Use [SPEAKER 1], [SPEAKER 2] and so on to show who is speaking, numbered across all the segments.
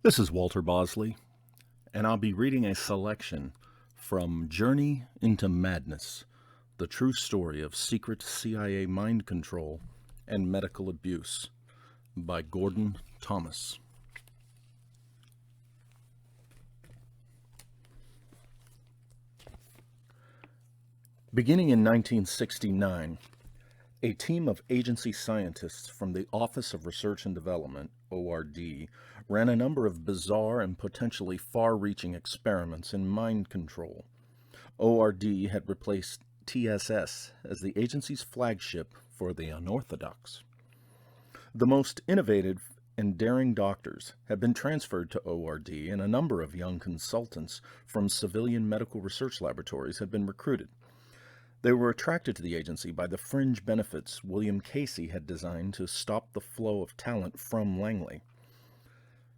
[SPEAKER 1] This is Walter Bosley, and I'll be reading a selection from Journey into Madness, the true story of secret CIA mind control and medical abuse by Gordon Thomas. Beginning in 1969, a team of agency scientists from the Office of Research and Development, ORD, ran a number of bizarre and potentially far-reaching experiments in mind control. ORD had replaced TSS as the agency's flagship for the unorthodox. The most innovative and daring doctors had been transferred to ORD, and a number of young consultants from civilian medical research laboratories had been recruited. They were attracted to the agency by the fringe benefits William Casey had designed to stop the flow of talent from Langley.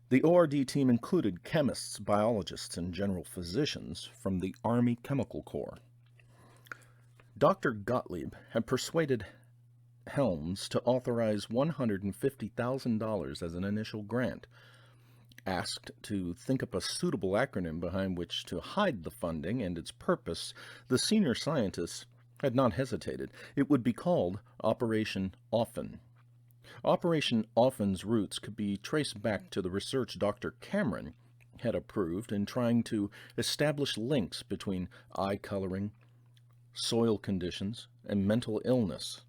[SPEAKER 1] The ORD team included chemists, biologists, and general physicians from the Army Chemical Corps. Dr. Gottlieb had persuaded Helms to authorize $150,000 as an initial grant. Asked to think up a suitable acronym behind which to hide the funding and its purpose, the senior scientists had not hesitated. It would be called Operation Often. Operation Often's roots could be traced back to the research Dr. Cameron had approved in trying to establish links between eye coloring, soil conditions, and mental illness.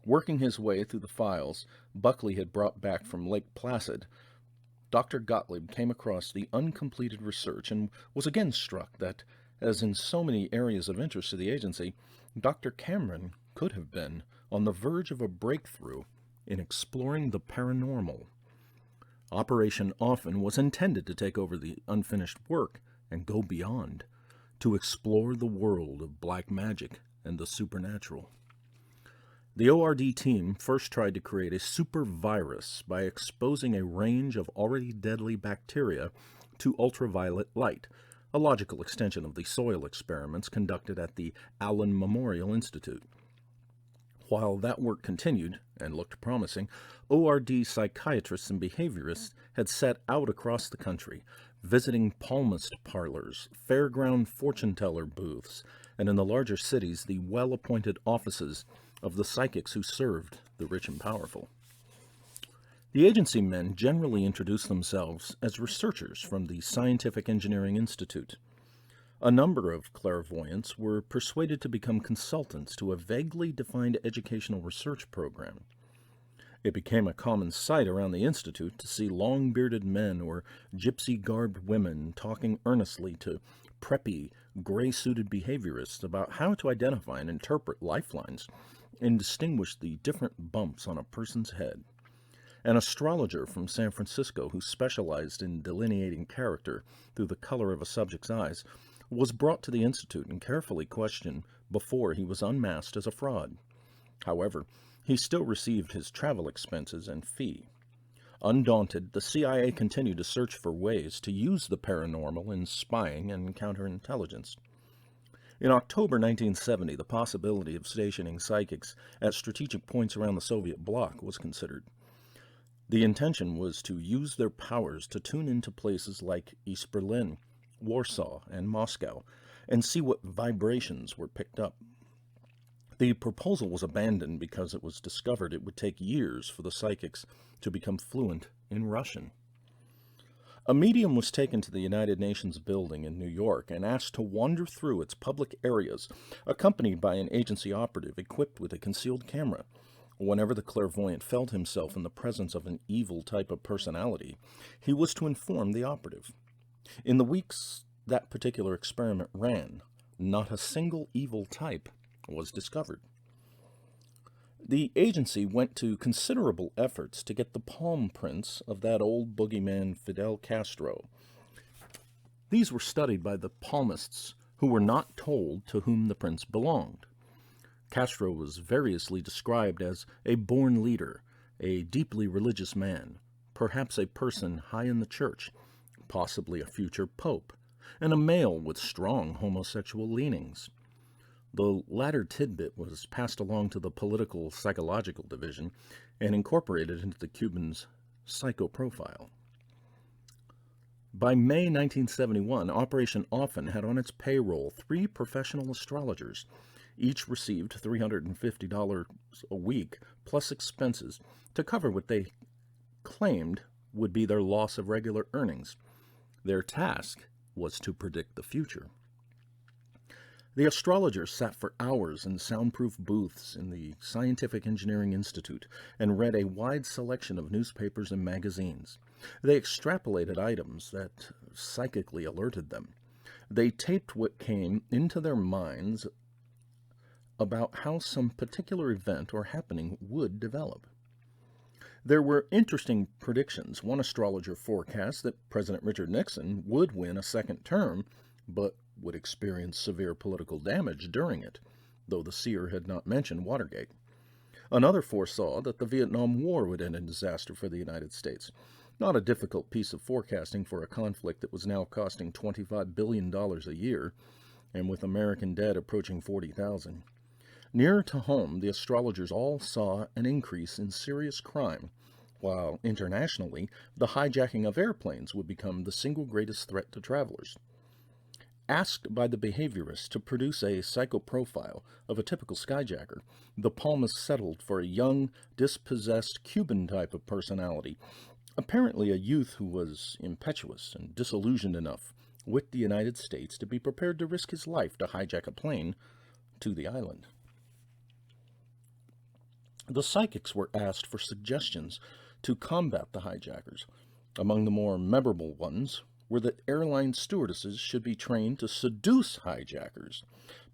[SPEAKER 1] Working his way through the files Buckley had brought back from Lake Placid, Dr. Gottlieb came across the uncompleted research and was again struck that, as in so many areas of interest to the agency, Dr. Cameron could have been on the verge of a breakthrough in exploring the paranormal. Operation Often was intended to take over the unfinished work and go beyond, to explore the world of black magic and the supernatural. The ORD team first tried to create a super virus by exposing a range of already deadly bacteria to ultraviolet light, a logical extension of the soil experiments conducted at the Allen Memorial Institute. While that work continued and looked promising, ORD psychiatrists and behaviorists had set out across the country, visiting palmist parlors, fairground fortune-teller booths, and in the larger cities, the well-appointed offices of the psychics who served the rich and powerful. The agency men generally introduced themselves as researchers from the Scientific Engineering Institute. A number of clairvoyants were persuaded to become consultants to a vaguely defined educational research program. It became a common sight around the Institute to see long-bearded men or gypsy-garbed women talking earnestly to preppy, gray-suited behaviorists about how to identify and interpret lifelines and distinguish the different bumps on a person's head. An astrologer from San Francisco who specialized in delineating character through the color of a subject's eyes was brought to the Institute and carefully questioned before he was unmasked as a fraud. However, he still received his travel expenses and fee. Undaunted, the CIA continued to search for ways to use the paranormal in spying and counterintelligence. In October 1970, the possibility of stationing psychics at strategic points around the Soviet bloc was considered. The intention was to use their powers to tune into places like East Berlin, Warsaw, and Moscow, and see what vibrations were picked up. The proposal was abandoned because it was discovered it would take years for the psychics to become fluent in Russian. A medium was taken to the United Nations building in New York and asked to wander through its public areas, accompanied by an agency operative equipped with a concealed camera. Whenever the clairvoyant felt himself in the presence of an evil type of personality, he was to inform the operative. In the weeks that particular experiment ran, not a single evil type was discovered. The agency went to considerable efforts to get the palm prints of that old boogeyman Fidel Castro. These were studied by the palmists, who were not told to whom the prints belonged. Castro was variously described as a born leader, a deeply religious man, perhaps a person high in the church, possibly a future pope, and a male with strong homosexual leanings. The latter tidbit was passed along to the political psychological division and incorporated into the Cuban's psychoprofile. By May 1971, Operation Often had on its payroll 3 professional astrologers. Each received $350 a week plus expenses to cover what they claimed would be their loss of regular earnings. Their task was to predict the future. The astrologers sat for hours in soundproof booths in the Scientific Engineering Institute and read a wide selection of newspapers and magazines. They extrapolated items that psychically alerted them. They taped what came into their minds about how some particular event or happening would develop. There were interesting predictions. One astrologer forecast that President Richard Nixon would win a second term, but would experience severe political damage during it, though the seer had not mentioned Watergate. Another foresaw that the Vietnam War would end in disaster for the United States. Not a difficult piece of forecasting for a conflict that was now costing $25 billion a year, and with American debt approaching 40,000. Nearer to home, the astrologers all saw an increase in serious crime, while internationally, the hijacking of airplanes would become the single greatest threat to travelers. Asked by the behaviorists to produce a psychoprofile of a typical skyjacker, the palmists settled for a young, dispossessed Cuban type of personality, apparently a youth who was impetuous and disillusioned enough with the United States to be prepared to risk his life to hijack a plane to the island. The psychics were asked for suggestions to combat the hijackers. Among the more memorable ones were that airline stewardesses should be trained to seduce hijackers.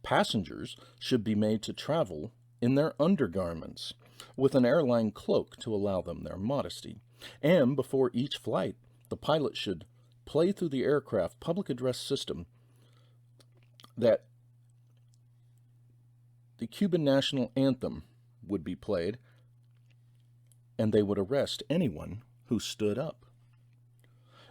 [SPEAKER 1] Passengers should be made to travel in their undergarments, with an airline cloak to allow them their modesty. And before each flight, the pilot should play through the aircraft public address system that the Cuban national anthem would be played, and they would arrest anyone who stood up.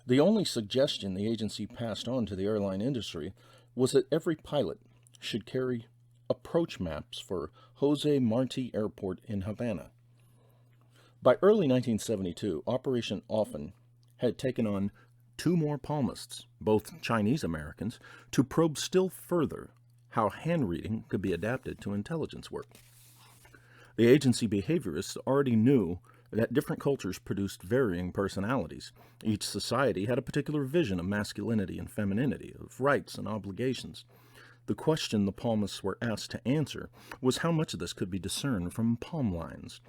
[SPEAKER 1] The only suggestion the agency passed on to the airline industry was that every pilot should carry approach maps for Jose Marti Airport in Havana. By early 1972, Operation Often had taken on 2 more palmists, both Chinese Americans, to probe still further how hand-reading could be adapted to intelligence work. The agency behaviorists already knew that different cultures produced varying personalities. Each society had a particular vision of masculinity and femininity, of rights and obligations. The question the palmists were asked to answer was how much of this could be discerned from palm lines.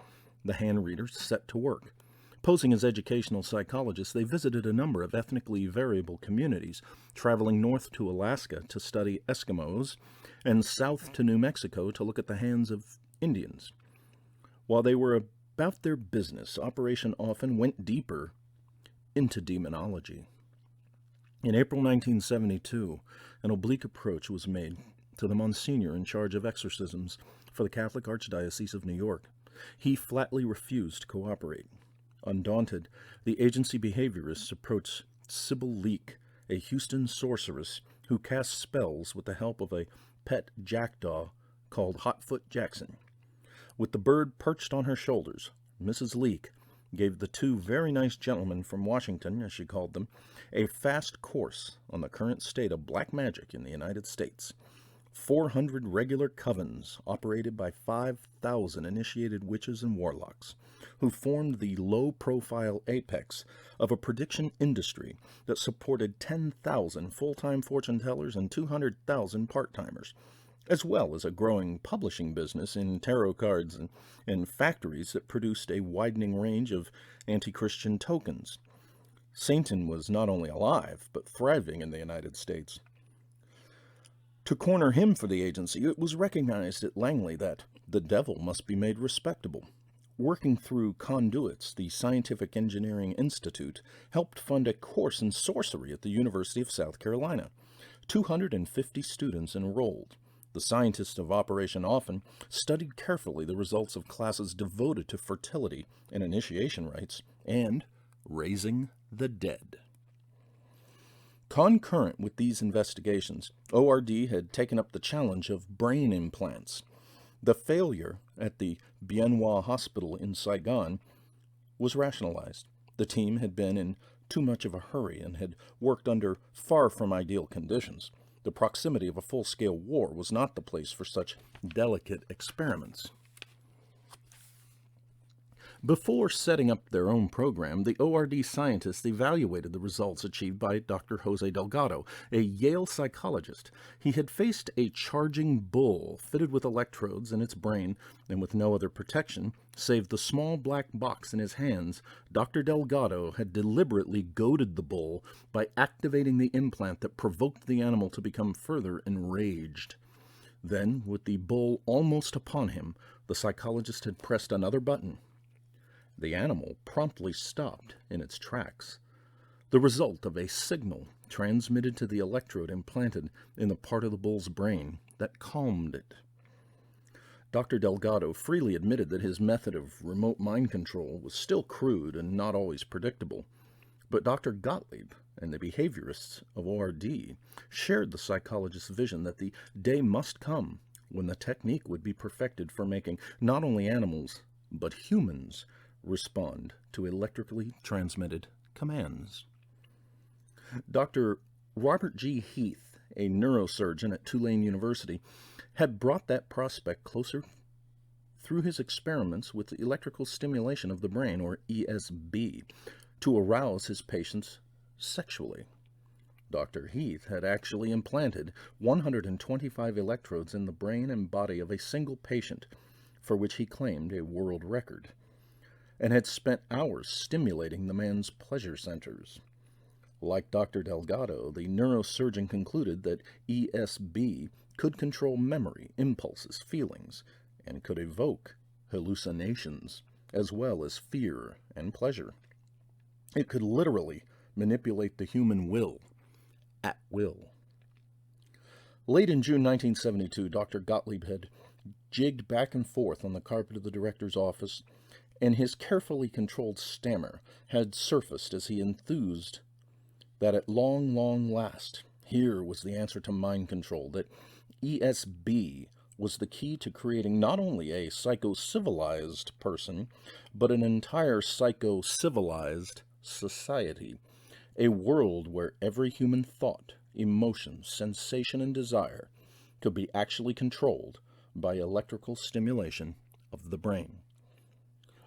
[SPEAKER 1] The hand readers set to work. Posing as educational psychologists, they visited a number of ethnically variable communities, traveling north to Alaska to study Eskimos and south to New Mexico to look at the hands of Indians. While they were about their business, Operation Often went deeper into demonology. In April 1972, an oblique approach was made to the Monsignor in charge of exorcisms for the Catholic Archdiocese of New York. He flatly refused to cooperate. Undaunted, the agency behaviorists approached Sybil Leek, a Houston sorceress who cast spells with the help of a pet jackdaw called Hotfoot Jackson. With the bird perched on her shoulders, Mrs. Leek gave the 2 very nice gentlemen from Washington, as she called them, a fast course on the current state of black magic in the United States. 400 regular covens operated by 5,000 initiated witches and warlocks, who formed the low-profile apex of a prediction industry that supported 10,000 full-time fortune tellers and 200,000 part-timers, as well as a growing publishing business in tarot cards and factories that produced a widening range of anti-Christian tokens. Satan was not only alive, but thriving in the United States. To corner him for the agency, it was recognized at Langley that the devil must be made respectable. Working through conduits, the Scientific Engineering Institute helped fund a course in sorcery at the University of South Carolina. 250 students enrolled. The scientists of Operation Often studied carefully the results of classes devoted to fertility and initiation rites and raising the dead. Concurrent with these investigations, ORD had taken up the challenge of brain implants. The failure at the Bien Hoa Hospital in Saigon was rationalized. The The team had been in too much of a hurry and had worked under far from ideal conditions. The proximity of a full-scale war was not the place for such delicate experiments. Before setting up their own program, the ORD scientists evaluated the results achieved by Dr. Jose Delgado, a Yale psychologist. He had faced a charging bull fitted with electrodes in its brain, and with no other protection, save the small black box in his hands. Dr. Delgado had deliberately goaded the bull by activating the implant that provoked the animal to become further enraged. Then, with the bull almost upon him, the psychologist had pressed another button. The animal promptly stopped in its tracks, the result of a signal transmitted to the electrode implanted in the part of the bull's brain that calmed it. Dr. Delgado freely admitted that his method of remote mind control was still crude and not always predictable, but Dr. Gottlieb and the behaviorists of ORD shared the psychologist's vision that the day must come when the technique would be perfected for making not only animals, but humans respond to electrically transmitted commands. Dr. Robert G. Heath, a neurosurgeon at Tulane University, had brought that prospect closer through his experiments with the electrical stimulation of the brain, or ESB, to arouse his patients sexually. Dr. Heath had actually implanted 125 electrodes in the brain and body of a single patient, for which he claimed a world record, and had spent hours stimulating the man's pleasure centers. Like Dr. Delgado, the neurosurgeon concluded that ESB could control memory, impulses, feelings, and could evoke hallucinations, as well as fear and pleasure. It could literally manipulate the human will, at will. Late in June 1972, Dr. Gottlieb had jigged back and forth on the carpet of the director's office, and his carefully controlled stammer had surfaced as he enthused that at long last, here was the answer to mind control, that ESB was the key to creating not only a psycho-civilized person, but an entire psycho-civilized society, a world where every human thought, emotion, sensation, and desire could be actually controlled by electrical stimulation of the brain.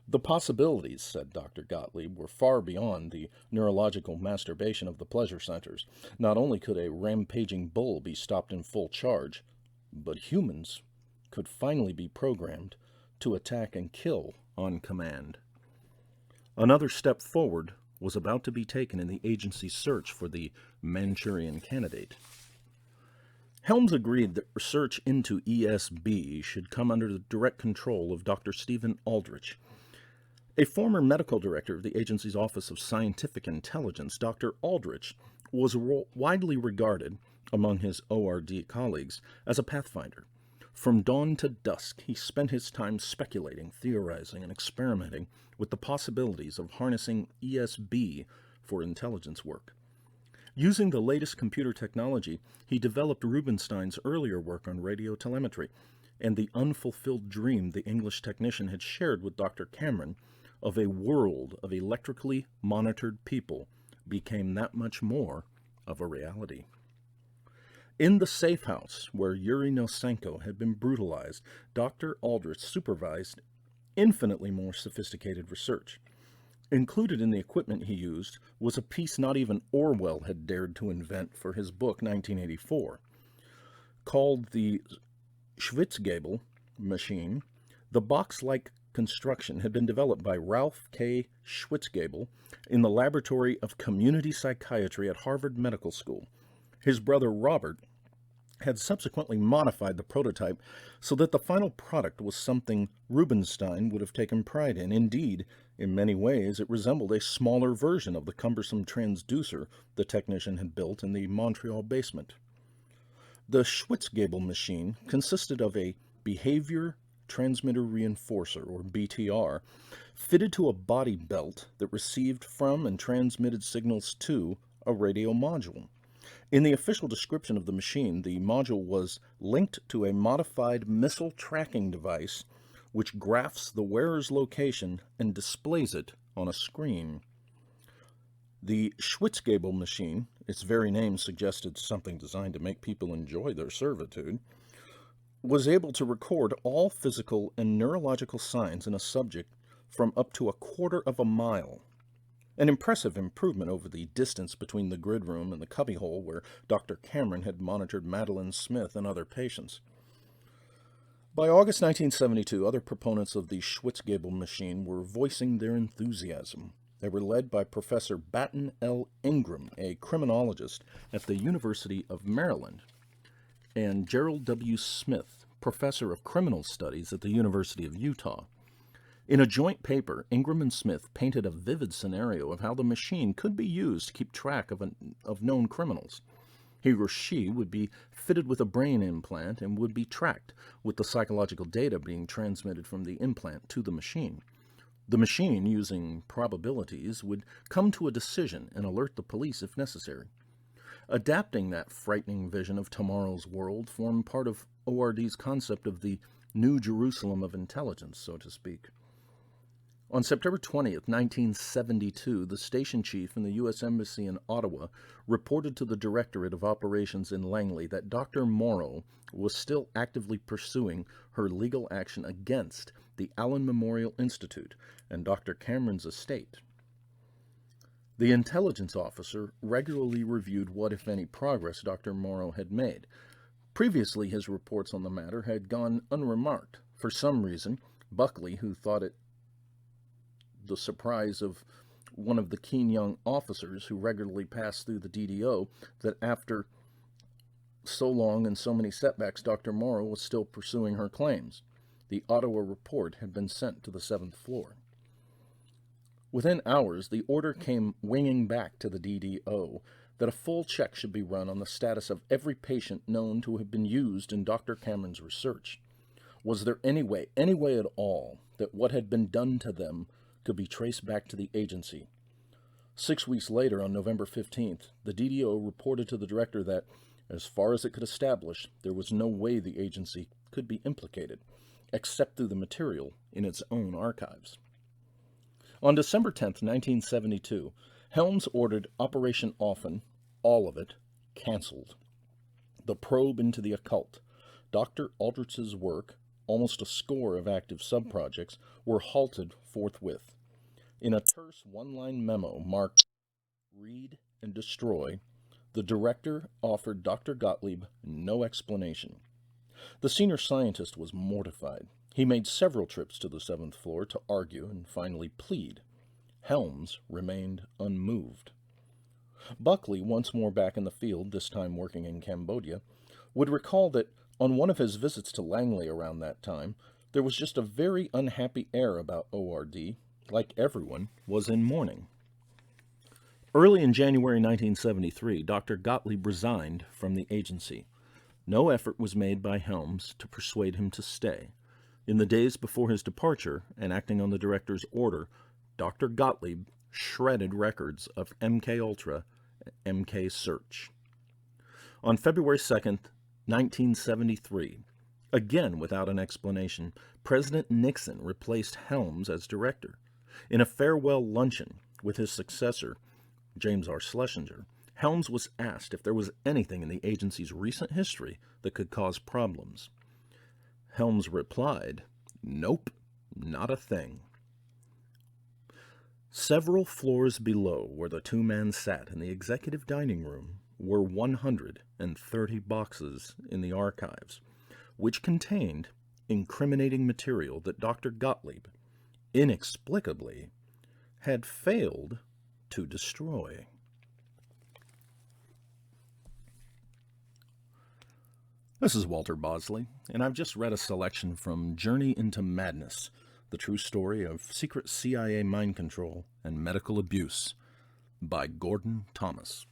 [SPEAKER 1] The possibilities, said Dr. Gottlieb, were far beyond the neurological masturbation of the pleasure centers. Not only could a rampaging bull be stopped in full charge, but humans could finally be programmed to attack and kill on command. Another step forward was about to be taken in the agency's search for the Manchurian candidate. Helms agreed that research into ESB should come under the direct control of Dr. Stephen Aldrich. A former medical director of the agency's Office of Scientific Intelligence, Dr. Aldrich was widely regarded among his ORD colleagues as a pathfinder. From dawn to dusk, he spent his time speculating, theorizing, and experimenting with the possibilities of harnessing ESB for intelligence work. Using the latest computer technology, he developed Rubinstein's earlier work on radiotelemetry and the unfulfilled dream the English technician had shared with Dr. Cameron of a world of electrically monitored people became that much more of a reality. In the safe house where Yuri Nosenko had been brutalized, Dr. Aldrich supervised infinitely more sophisticated research. Included in the equipment he used was a piece not even Orwell had dared to invent for his book 1984. Called the Schwitzgebel machine, the box-like construction had been developed by Ralph K. Schwitzgebel in the Laboratory of Community Psychiatry at Harvard Medical School. His brother Robert had subsequently modified the prototype so that the final product was something Rubinstein would have taken pride in. Indeed, in many ways, it resembled a smaller version of the cumbersome transducer the technician had built in the Montreal basement. The Schwitzgebel machine consisted of a behavior transmitter reinforcer, or BTR, fitted to a body belt that received from and transmitted signals to a radio module. In the official description of the machine, the module was linked to a modified missile tracking device which graphs the wearer's location and displays it on a screen. The Schwitzgebel machine, its very name suggested something designed to make people enjoy their servitude, was able to record all physical and neurological signs in a subject from up to a quarter of a mile. An impressive improvement over the distance between the grid room and the cubbyhole where Dr. Cameron had monitored Madeline Smith and other patients. By August 1972, other proponents of the Schwitzgebel machine were voicing their enthusiasm. They were led by Professor Batten L. Ingram, a criminologist at the University of Maryland, and Gerald W. Smith, professor of criminal studies at the University of Utah. In a joint paper, Ingram and Smith painted a vivid scenario of how the machine could be used to keep track of known criminals. He or she would be fitted with a brain implant and would be tracked, with the psychological data being transmitted from the implant to the machine. The machine, using probabilities, would come to a decision and alert the police if necessary. Adapting that frightening vision of tomorrow's world formed part of ORD's concept of the New Jerusalem of intelligence, so to speak. On September 20th, 1972, the station chief in the U.S. Embassy in Ottawa reported to the Directorate of Operations in Langley that Dr. Morrow was still actively pursuing her legal action against the Allen Memorial Institute and Dr. Cameron's estate. The intelligence officer regularly reviewed what, if any, progress Dr. Morrow had made. Previously, his reports on the matter had gone unremarked. For some reason, Buckley, who thought it the surprise of one of the keen young officers who regularly passed through the DDO, that after so long and so many setbacks, Dr. Morrow was still pursuing her claims. The Ottawa report had been sent to the 7th floor. Within hours, the order came winging back to the DDO that a full check should be run on the status of every patient known to have been used in Dr. Cameron's research. Was there any way at all, that what had been done to them could be traced back to the agency? 6 weeks later, on November 15th, the DDO reported to the director that, as far as it could establish, there was no way the agency could be implicated, except through the material in its own archives. On December 10th, 1972, Helms ordered Operation Often, all of it, canceled. The probe into the occult, Dr. Aldrich's work, almost a score of active subprojects, were halted forthwith. In a terse one-line memo marked "Read and Destroy," the director offered Dr. Gottlieb no explanation. The senior scientist was mortified. He made several trips to the 7th floor to argue and finally plead. Helms remained unmoved. Buckley, once more back in the field, this time working in Cambodia, would recall that on one of his visits to Langley around that time, there was just a very unhappy air about ORD, like everyone was in mourning. Early in January 1973, Dr. Gottlieb resigned from the agency. No effort was made by Helms to persuade him to stay. In the days before his departure, and acting on the director's order, Dr. Gottlieb shredded records of MKUltra, MK Search. On February 2nd, 1973, again without an explanation, President Nixon replaced Helms as director. In a farewell luncheon with his successor, James R. Schlesinger, Helms was asked if there was anything in the agency's recent history that could cause problems. Helms replied, "Nope, not a thing." Several floors below where the two men sat in the executive dining room were 130 boxes in the archives, which contained incriminating material that Dr. Gottlieb, inexplicably, had failed to destroy. This is Walter Bosley, and I've just read a selection from Journey into Madness, the true story of secret CIA mind control and medical abuse by Gordon Thomas.